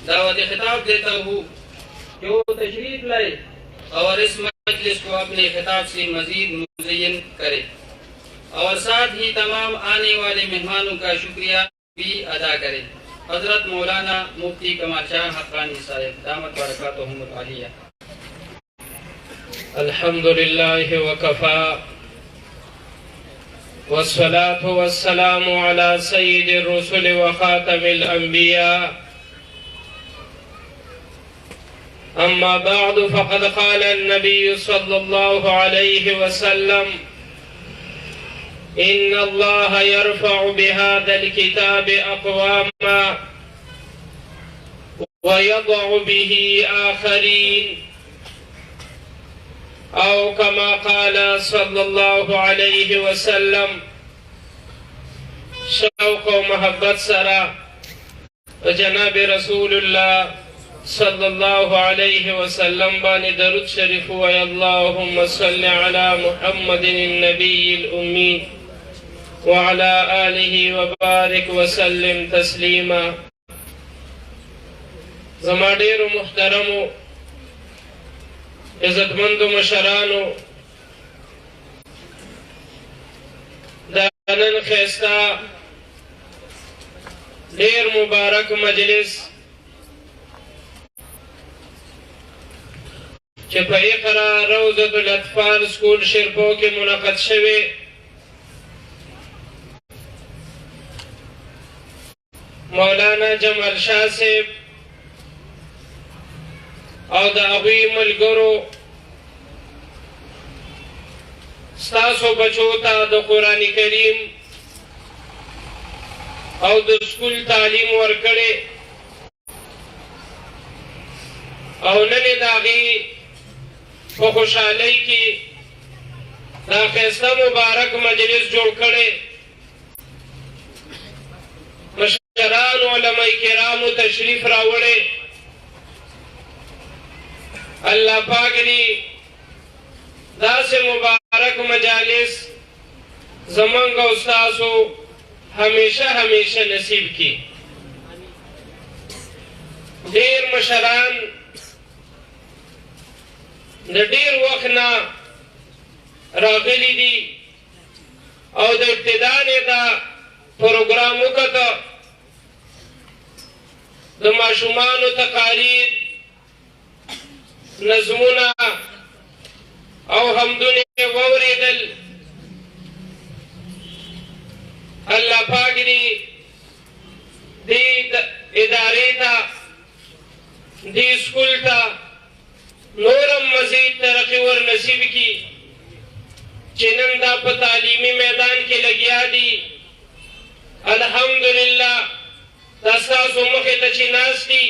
दावत खिताब देता हूँ कि वो तशरीफ लाए और इस मजलिस को अपने खिताब से मजीद मुज़य्यन करे और साथ ही तमाम आने वाले मेहमानों का शुक्रिया भी अदा करे। हजरत मौलाना मुफ्ती कमाल शाह हक़ानी साहिब दामत बरकातुहुमुल आलिया। अल्हम्दुलिल्लाहि व कफ़ा वस्सलातु वस्सलामु अला सय्यिदिर रुसुल व खातमिल अंबिया। अम्मा बअद फ़क़द क़ाल अन्नबी सल्लल्लाहु अलैहि वसल्लम इन्नल्लाह यरफ़अु बिहाज़ल किताबि अक़वामा व यदअु बिही आख़रीन औ कमा क़ाल सल्लल्लाहु अलैहि वसल्लम। शौक़ व मोहब्बत सरा जनाब रसूलुल्लाह सल्लल्लाहु अलैहि वसल्लम बानी दरूद शरीफ व अल्लाहुम्मा सल्लि अला मुहम्मदिन नबिय्यिल उम्मी व अला आलिहि व बारिक व सल्लिम तस्लीमा। ज़मा ढेरो मुहतरमो इज्जतमंदो मशरानो दानन खैस्ता ढेर मुबारक मजलिस कि पे इक़रा रौज़तुल अत्फ़ाल स्कूल शिरपो के मुनक़द शवे मौलाना जमाल शाह साहब और दाग़ी मलगरो स्तासो बचोता द कुरान करीम और द स्कूल तालीम वर्कड़े और नने दाग़ी को खुशहाली की दाख़िस्ता मुबारक मजलिस जोड़ करे मशरान उलमाए किराम तशरीफ रावड़े। अल्लाह पाक ने दासे मुबारक मजालिस ज़मंग उस्ताज़ो हमेशा हमेशा नसीब की। ढेर मशरान ढेर वक्त ना रागली दी और द इब्तिदा ने दा प्रोग्रामों का द माशुमान तकारीर नज़मुना और हमदुने वौरिदल अल्लाह पाक ने दी इदारे था दी स्कूल था नूरम मजीद तरक्की और नसीब की चिनंदा पर तालीमी मैदान के लगिया दी। अल्हम्दुलिल्लाह दस्तासो मुखे तचिनास की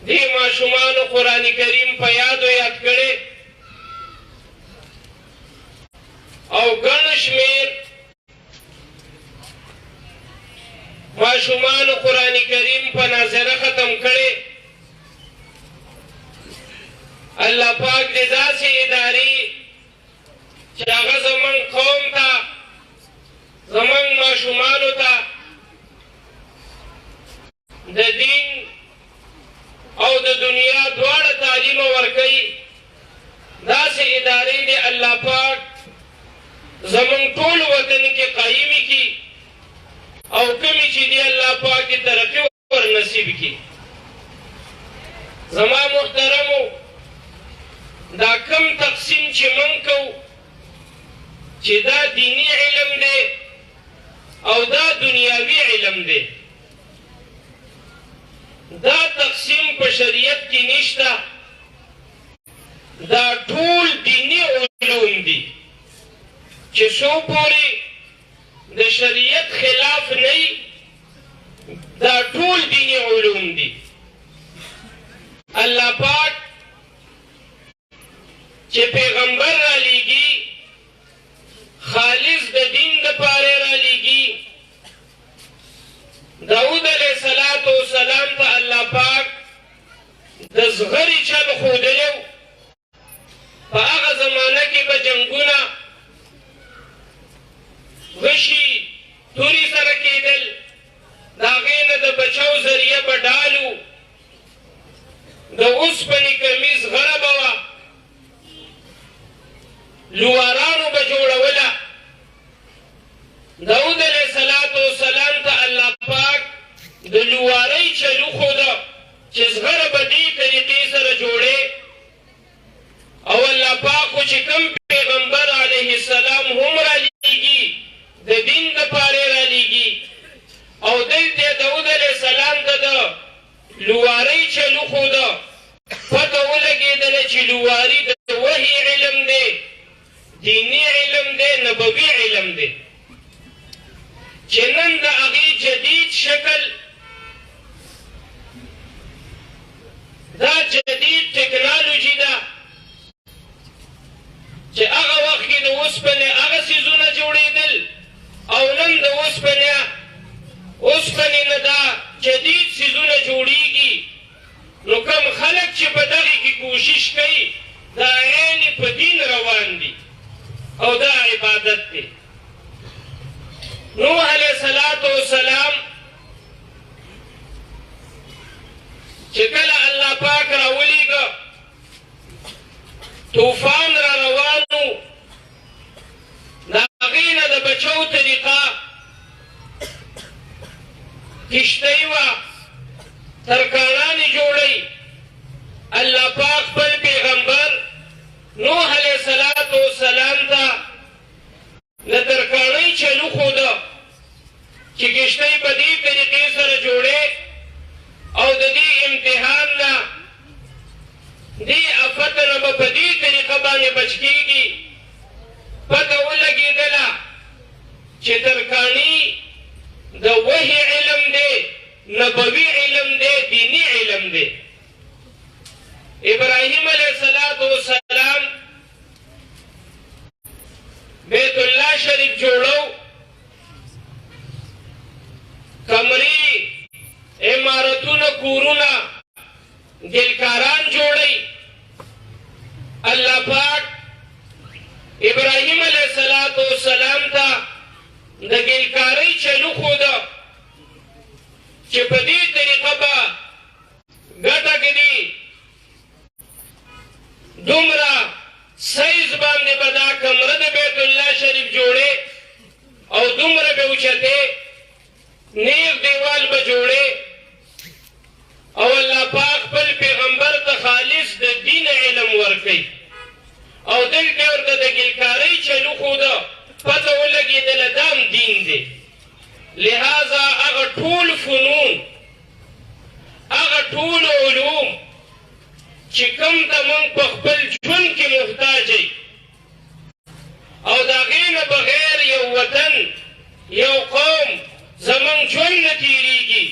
दी माशुमान कुरान करीम पर याद करे और गणश में माशुमान कुरान करीम पर नाज़िरा खत्म करे। अल्लाह पाक ने दासे इदारी चागा ज़मन कौम था ज़मन माशुमान था द दीन और द दुनिया द्वार तालीम वर्कई दासे इदारे ने अल्लाह पाक ज़मन टोल वतन के कायमी की और कमी चीज़ें अल्लाह पाक की तरक्की और नसीब की। ज़मा मुहतरमो दा कम तक़सीम चे मन को चे दा दीनी इल्म दे और दा दुनियावी इल्म दे दा तक़सीम पर शरीयत की निश्ता दा टूल दीनी उलूम दी चे सो पूरी द शरीयत खिलाफ नहीं दा टूल दीनी उलूम दी। अल्लाह पाक चे पैगंबर रालीगी खालिस द दीन द पारे रालीगी दाऊद अलैहिस्सलातु वस्सलाम ता अल्लाह पाक दज़गरी चल खुदलो पागा ज़माना की बजंगुना वशी तुरी सरकीदल दागेन द बचाव به ډالو د اوسپنې کمیز غره به وه لوارانو به جوړوله داود علیه السلام ته الله پاک د لوارۍ چلو ښوده چې زغره به دې طریقې سره جوړې او الله پاک خو چې کوم پیغمبر علیه السلام هم رالیږي د دین دپارې رالیږي او دلته داود علیه السلام ته د لوارۍ چلو ښوده پته ولګېدله چې لواري د وحي علم دی دینی علم دی نبوي علم دی چې نن د هغې جدید شکل دا جدید ټکنالوژي ده چې هغه وخت کې د اوسپنې هغه څیزونه جوړېدل او نن د اوسپنې نه دا جدید څیزونه جوړېږي نو کم خلک چې په دغې کې کوشش کوي دا عین په دین روان دي او دا عبادت دی نوح علیه السلام چې کله الله پاک راولیږه طوفان را روانو د هغې نه د بچو طریقه کشتۍ وه ترکاڼانې جوړی الله پاک خپل پیغمبر نوح علیه السلام ته د ترکاڼۍ چلو ښوده چې کشتۍ په دې طریقې سره جوړې او د دې امتحان نه دې افت نه به په دې طریقه باندې بچ کېږي پته ولګېدله چې ترکاڼي د وحي علم دی نبوي علم دی دینی علم دی ابراهیم علیه السلام بیت الله شریف جوړو کمرې عمارتونه کورونه ګلکاران جوړی الله پاک ابراهیم علیه السلام ته د ګلکارۍ چلو ښوده چې په دې طریقه به ګټه کړي دومره سایز باندې به دا کمره د بیت الله شریف جوړې او دومره به اوچتې نیغ دیوال به جوړې او الله پاک خپل پیغمبر ته خالص د دین علم ورکوي او دلته ورته د ګلکارۍ چلو ښوده پته ولګېدله دا هم دین دی لہذا هغه ټول فنون هغه ټول علوم چې کوم ته موږ په خپل ژوند کې محتاج یو او د هغې نه بغیر یو وطن یو قوم زموږ ژوند نه تېرېږي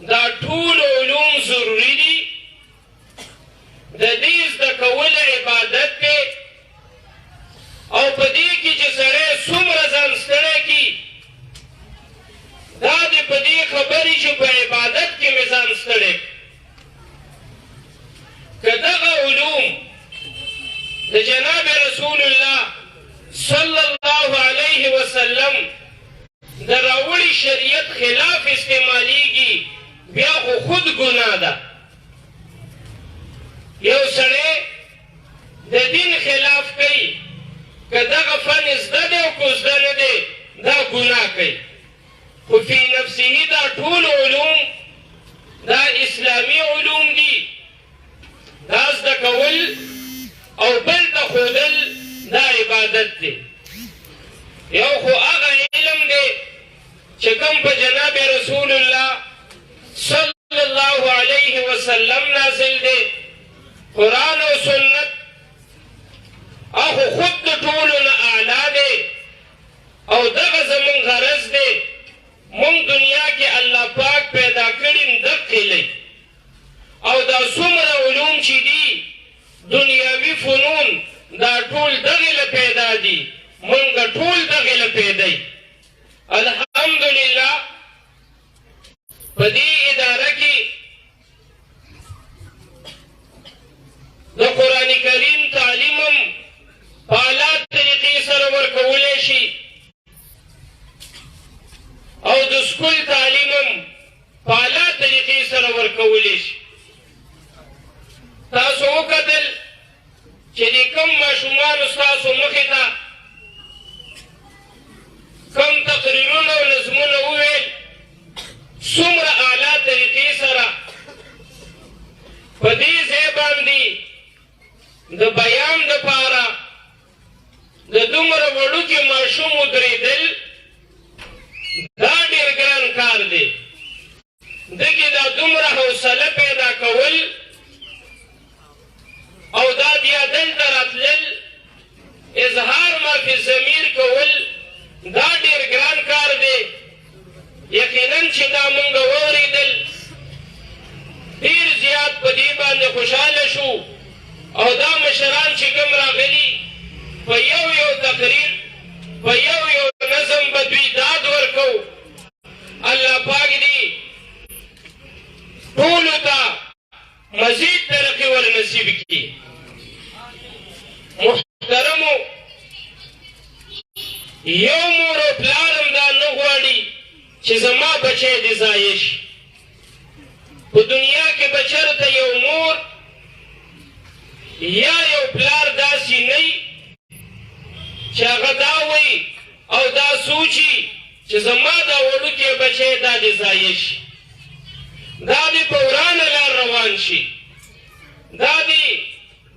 دا ټول علوم ضروري دي د دې زده کول عبادت دی او په دې کې چې سړی څومره ځان ستړی کړي دا دې په دې خبرې چې په عبادت کې مې ځان ستړی که دغه علوم د جناب رسول الله صلی الله علیه وسلم د راوړي شریعت خلاف استعمالیږي بیا خو خود ګناه ده یو سړی د دین خلاف کوي که دغه فن زده دی او که زده نه دی دا ګناه کوي خو فی نفسه دا ټول علوم دا اسلامي علوم دي دا زده کول او بل ته ښودل دا عبادت دی یو خو هغه علم دی چې کوم په جناب رسول الله صلی الله علیه وسلم نازل دی قرآن او سنت اخو خود د ټولو نه اعلی دی او دغه زموږ غرض دی موږ دنیا کې الله پاک پیدا کړي دقې لئ او دا څومره علوم چې دي دنیاوي فنون دا ټول دغې له پیدا دي موږ ټول دغې له پیدا یي الحمدلله په دې اداره کې د قرآن کریم تعلیم هم په اعلی طریقې سره ورکولی شي او د سکول تعلیم هم په اعلی طریقې کولی شي. تاسو وکتل چې د کوم ماشومانو ستاسو مخې ته کوم تقریرونه او نظمونه وویل، څومره اعلی طریقې سره په دې ځای باندې د بیان دپاره د دومره وړوکي ماشوم ودرېدل، دا ډېر ګران کار دی. دغې دا دومره حوصله پیدا کول او دا بیا دلته راتلل، اظهار ما فی الضمیر کول، دا ډېر ګران کار دی. یقینا چې دا مونږ واورېدل، ډېر زیات په دې باندې خوشحاله شو. او دا مشران چې کوم راغلي، په یو یو تقریر، په یو یو نظم به دوی داد ورکو. الله پاک دې ټولو ته مزید ترقي ور نصیب کړي. محترمو، یو مور او پلار هم دا نه غواړي چې زما بچی دې ضایع شي. په دنیا کې به چېرته یو مور یا یو پلار داسې نه وي چې هغه دا وایي او دا سوچي چې زما دا وړوکی بچی دا دې ضایع شي، دا دې په ورانه لار روان شي، دا دې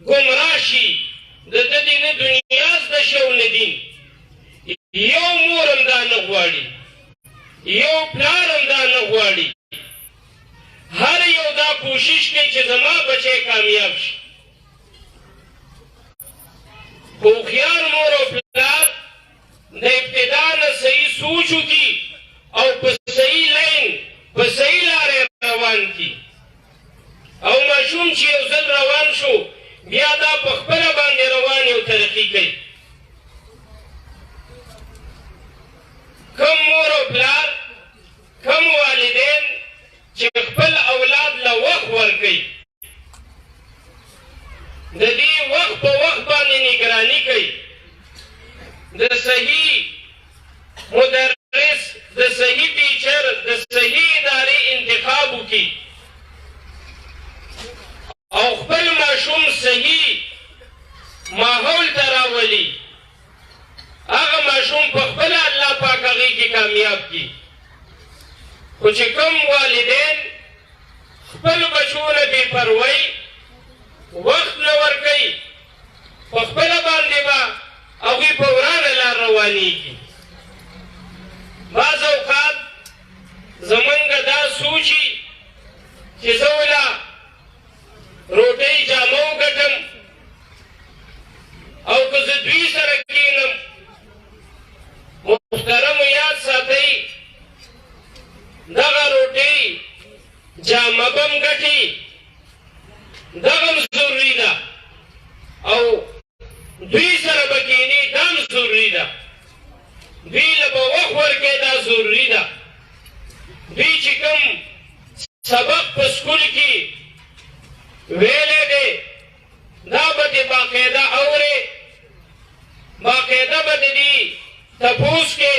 ګمراه شي، د ده دې نه دنیا زده شي او نه دین. یو مور هم دا نه غواړي، یو پلار هم دا نه غواړي. هر یو دا کوشش کوي چې زما بچی کامیاب شي. خو هوښیار مور او پلار د ابتدا نه صحیح سوچ وکړي او په صحیح لین، په صحیح لارې روان کړي. او ماشوم چې یو ځل روان شو، بیا دا په خپله باندې روان او ترقي کوي. کم مور او پلار، کم والدین چې خپل اولاد له وخت ورکوي، د دې وخت په وخت باندې نگراني کوي، د صحیح مدرس، د صحیح ټیچر، د صحیح ادارې انتخاب وکړي او خپل ماشوم صحیح ماحول ته راولي، هغه ماشوم په خپله الله پاک هغې کې کامیاب کړي. خو چې کوم والدین خپل بچو نه بې پروۍ وخت نه ورکوي، په خپله باندې به هغوی په ورانه لار روانېږي. بعض اوقات زمونږ دا سوچي چې زه وله روټۍ جامه وګټم او که زه دوی سره کښېنم. محترمو، یاد ساتئ، دغه روټۍ جامه به م ګټي، دغه هم ضروري ده، او دوی سره به کښېني، دا هم ضروري ده. دوی له به وخت ورکوي، دا ضروري ده. دوی چې کوم سبق په سکول کې ویلی دی، دا به دې باقاعده اورې، باقاعده به د دې تپوس کې.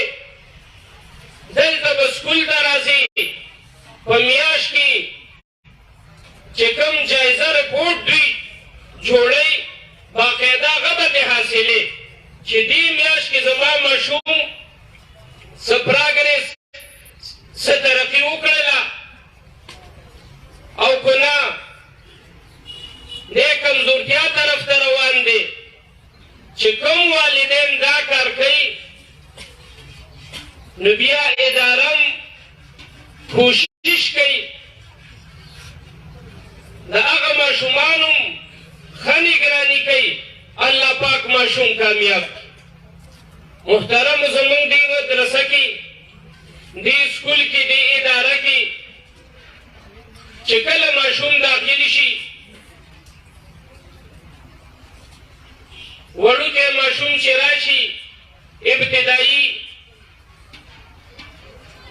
دلته به سکول ته راځي، په میاشت کې چې کوم جایزه رپورټ دوی جوړوي، باقاعده هغه به دې حاصلې چې دې میاشت کې زما ماشوم څه پراګرس، څه ترقي وکړله او که نه دې کمزورتیا طرف ته روان دی. چې کوم والدین دا کار کوي، نو بیا اداره هم کوشش کوي د هغه ماشومانو ښه نګراني کوي، الله پاک ماشوم کامیاب. محترمو، زمونږ دې مدرسه کې، دې سکول کې، دې اداره کې چې کله ماشوم داخلي شي، وړوکی ماشوم چې راشي ابتدایي،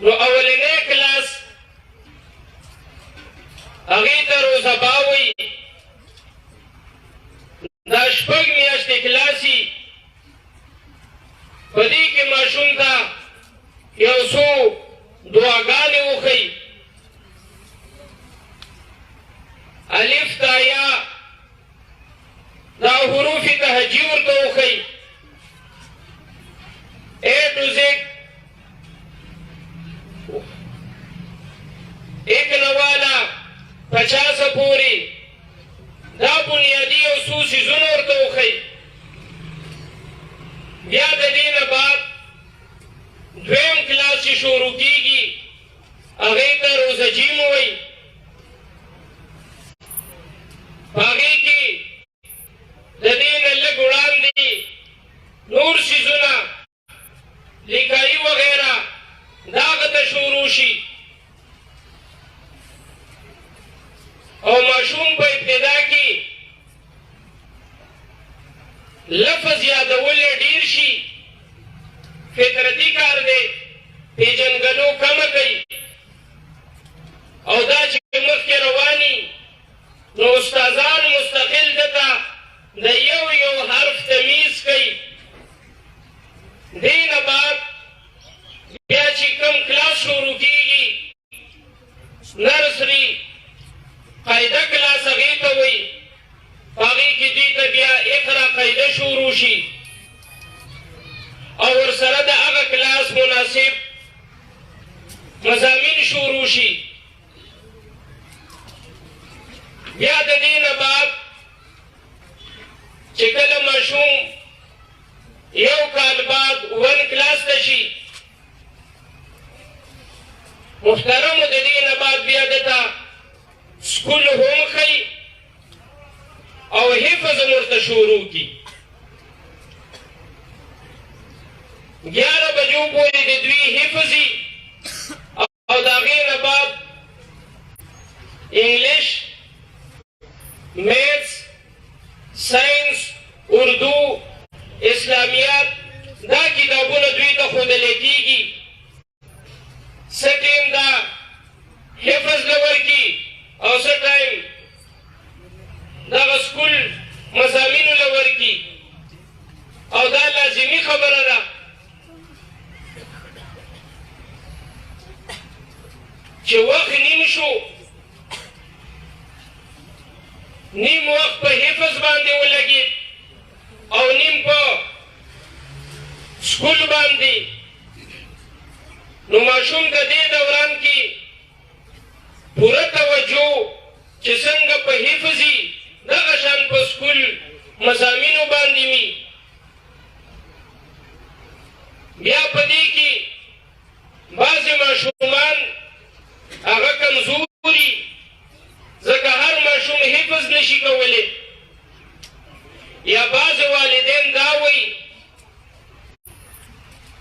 نو اولنی کلاس هغې ته روزبا وایي. دا 6 میاشتې کلاس وي، په دې کې ماشوم ته یو څو دعاګانې وښیي منهجي ورته وښیي A to Z ایک نوالا 50 پورې دا بنیادي او څو څیزونه ورته وښیي. بیا د دې نه بعد دویم کلاس چې شروع کېږي هغې ته روزه جیم وایي. په هغې کې د دې نه لږ وړاندې نور څیزونه لیکایي وغیره دا هغه ته شروع شي او ماشوم په ابتدا کې لفظ یادول یې ډېر شي. فطرتي کار دی، پېژنګلو کمه کوي او دا چې مخکې رواني نو استادان مستقل دته د یو یو حرف تمیز کوي. دې نه بعد بیا چې کوم کلاس شروع کېږي نرسري قاعده کلاس هغې ته وایي. په هغې کې دوی ته بیا اقرا قاعده شروع شي او ورسره د هغه کلاس مناسب مضامین شروع شي. بیا د دې نه بعد چې کله ماشوم یو کال بعد 1 کلاس ته شي محترمو د دې نه بعد بیا دته سکول هم ښیي او حفظ هم ورته شروع کړي. 11 بجو پورې د دوی حفظ وي او د هغې نه بعد انګلیش، میتھس، ساینس، اردو، اسلامیات دا کتابونه دوی ته ښودلی کېږي. څه ټایم دا حفظ له ورکړي او څه ټایم دغه سکول مضامینو له ورکړي او دا لازمي خبره ده چې وخت نیم شو، نیم وخت په حفظ باندې ولګېد او نیم په سکول باندې. نو ماشوم د دې دوران کې پوره توجه چې څنګه په حفظ وي دغه شان په سکول مضامینو باندې وي. بیا په دې کې بعضې ماشومان هغه کمزوري ځکه هر ماشوم حفظ نشي کولی یا بعضې والدین دا وایي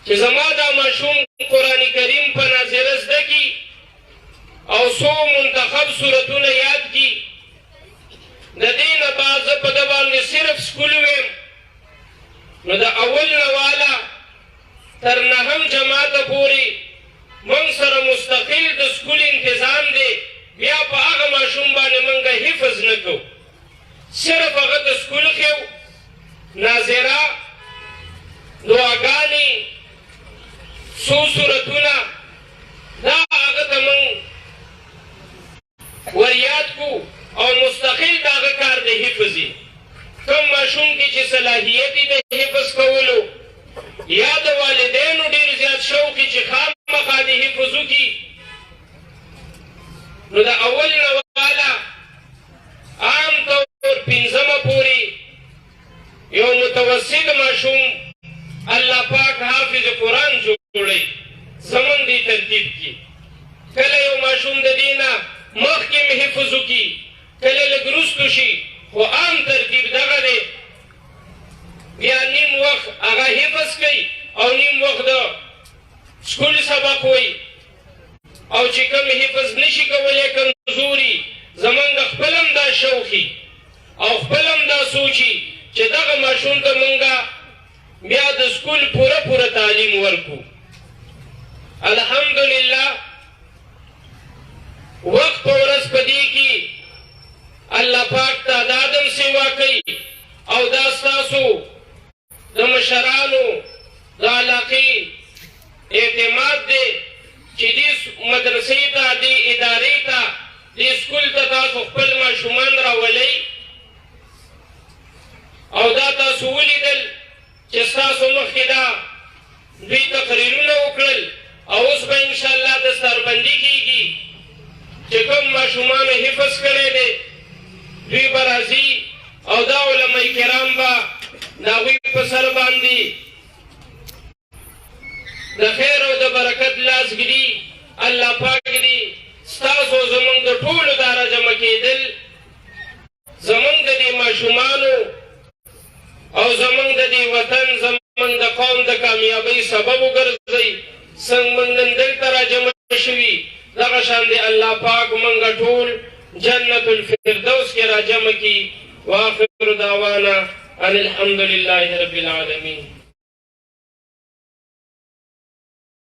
چې زما دا ماشوم قرآن کریم په ناظره زده کړي او څو منتخب صورتونه یاد کړي د دې نه بعد زه په ده باندې صرف سکول ویم. نو د اول نه واله تر 9م جماعته پورې موږ سره مستقل د سکول انتظام دی. بیا په هغه ماشوم باندې موږ حفظ نه کوو، صرف هغه ته سکول ښیو، ناظره، دعاګانې، څو صورتونه دا هغه ته موږ وریاد کو او مستقل د هغه کار د حفظ وي. کوم ماشوم کې چې صلاحیت یې د حفظ کولو یا د والدینو ډېر زیات شوق یې چې خامخا د حفظ وکړي نو د اول نه واله عام طور 5مه پورې یو متوسط ماشوم الله پاک حافظ قرآن جوړوي زمونږ دې ترتیب کې. کله یو ماشوم د دې نه مخکې م حفظ وکړي، کله لږ وروستو شي، خو عام ترتیب دغه دی. بیا نیم وخت هغه حفظ کوي او نیم وخت د سکول سبق وایي او چې کوم حفظ نشي کولی کمزوري زمونږ خپل هم دا شوقي او خپل هم دا سوچي چې دغه ماشوم ته مونږ بیا د سکول پوره تعلیم ورکو. الحمدلله وخت په ورځ په دې کې الله پاک تعداد هم سیوا کوي او دا ستاسو د مشرانو د علاقې اعتماد دی چې دې مدرسې ته، دې ادارې ته، دې سکول ته تاسو خپل ماشومان راولئ او دا تاسو چې کوم ماشومان حفظ کړی دی دوی به راځي او دا علما کرام به د هغوی په سر باندې د خیر او د برکت لاس ږدي. الله پاک دې ستاسو زمونږ د ټولو دا راجمع کېدل زمونږ د دې ماشومانو او زمونږ د دې وطن زمونږ د قوم د کامیابۍ سبب وګرځئ. څنګه موږ نن دلته راجمع شوي دغه شان دې الله پاک موږ ټول جنت الفردوس کې راجمع کړي. واخر دعوانا ان الحمد لله رب العالمين.